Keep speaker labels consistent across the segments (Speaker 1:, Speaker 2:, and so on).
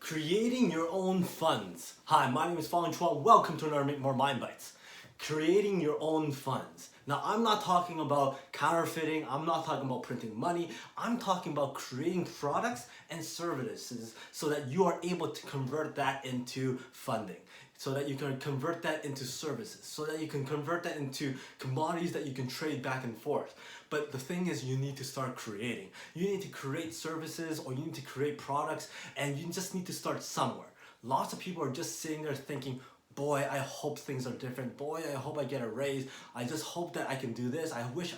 Speaker 1: Creating your own funds. Hi, my name is Fong Chua. Welcome to another Make More Mind Bites. Creating your own funds. Now, I'm not talking about counterfeiting. I'm not talking about printing money. I'm talking about creating products and services so that you are able to convert that into funding, so that you can convert that into services, so that you can convert that into commodities that you can trade back and forth. But the thing is, you need to start creating. You need to create services or you need to create products, and you just need to start somewhere. Lots of people are just sitting there thinking, boy, I hope things are different. Boy, I hope I get a raise. I just hope that I can do this. I wish.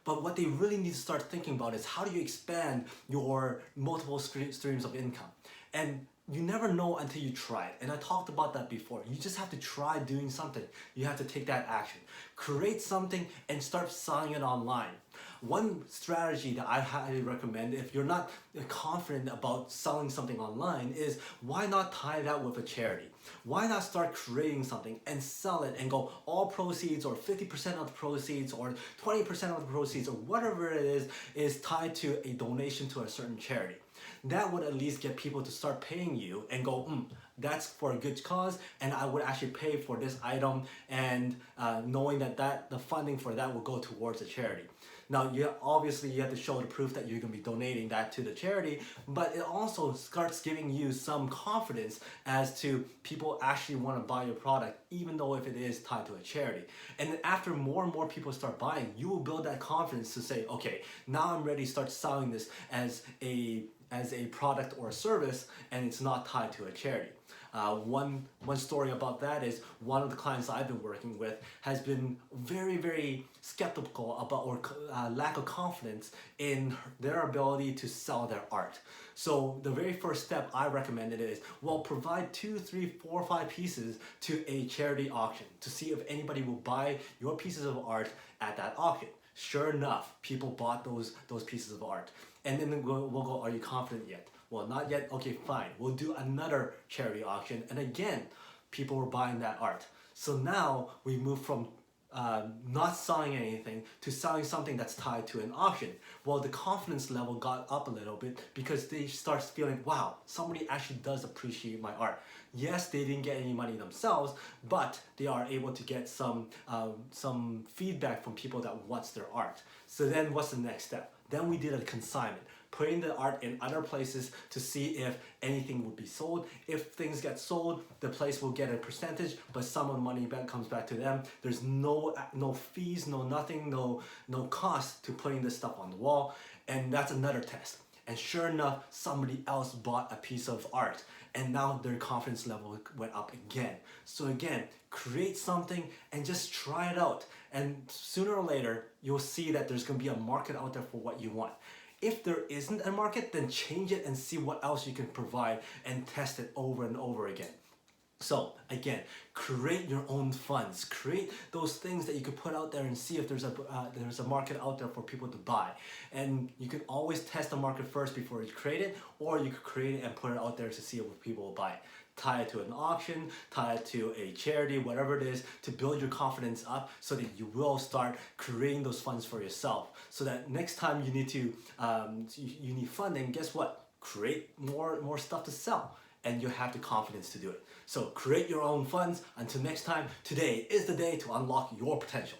Speaker 1: But what they really need to start thinking about is how do you expand your multiple streams of income? And you never know until you try it. And I talked about that before. You just have to try doing something. You have to take that action. Create something and start selling it online. One strategy that I highly recommend if you're not confident about selling something online is why not tie that with a charity? Why not start creating something and sell it and go all proceeds or 50% of the proceeds or 20% of the proceeds or whatever it is tied to a donation to a certain charity. That would at least get people to start paying you and go, that's for a good cause, and I would actually pay for this item, and knowing that the funding for that will go towards a charity. Now, obviously you have to show the proof that you're going to be donating that to the charity, but it also starts giving you some confidence as to people actually want to buy your product, even though if it is tied to a charity. And then after more and more people start buying, you will build that confidence to say, okay, now I'm ready to start selling this as a product or a service, and it's not tied to a charity. One story about that is one of the clients I've been working with has been very, very skeptical about or lack of confidence in their ability to sell their art. So the very first step I recommended is, well, provide 2, 3, 4, 5 pieces to a charity auction to see if anybody will buy your pieces of art at that auction. Sure enough, people bought those pieces of art. And then we'll go, are you confident yet? Well, not yet. Okay, fine. We'll do another charity auction. And again, people were buying that art. So now we move from not selling anything to selling something that's tied to an auction. Well, the confidence level got up a little bit because they start feeling, wow, somebody actually does appreciate my art. Yes, they didn't get any money themselves, but they are able to get some feedback from people that wants their art. So then what's the next step? Then we did a consignment, putting the art in other places to see if anything would be sold. If things get sold, the place will get a percentage, but some of the money comes back to them. There's no fees, no nothing, no cost to putting this stuff on the wall. And that's another test. And sure enough, somebody else bought a piece of art, and now their confidence level went up again. So again, create something and just try it out. And sooner or later, you'll see that there's gonna be a market out there for what you want. If there isn't a market, then change it and see what else you can provide and test it over and over again. So again, create your own funds. Create those things that you could put out there and see if there's a market out there for people to buy. And you can always test the market first before you create it, or you could create it and put it out there to see if people will buy it. Tie it to an auction, tie it to a charity, whatever it is, to build your confidence up so that you will start creating those funds for yourself. So that next time you need you need funding, guess what? Create more stuff to sell, and you have the confidence to do it. So create your own funds. Until next time, today is the day to unlock your potential.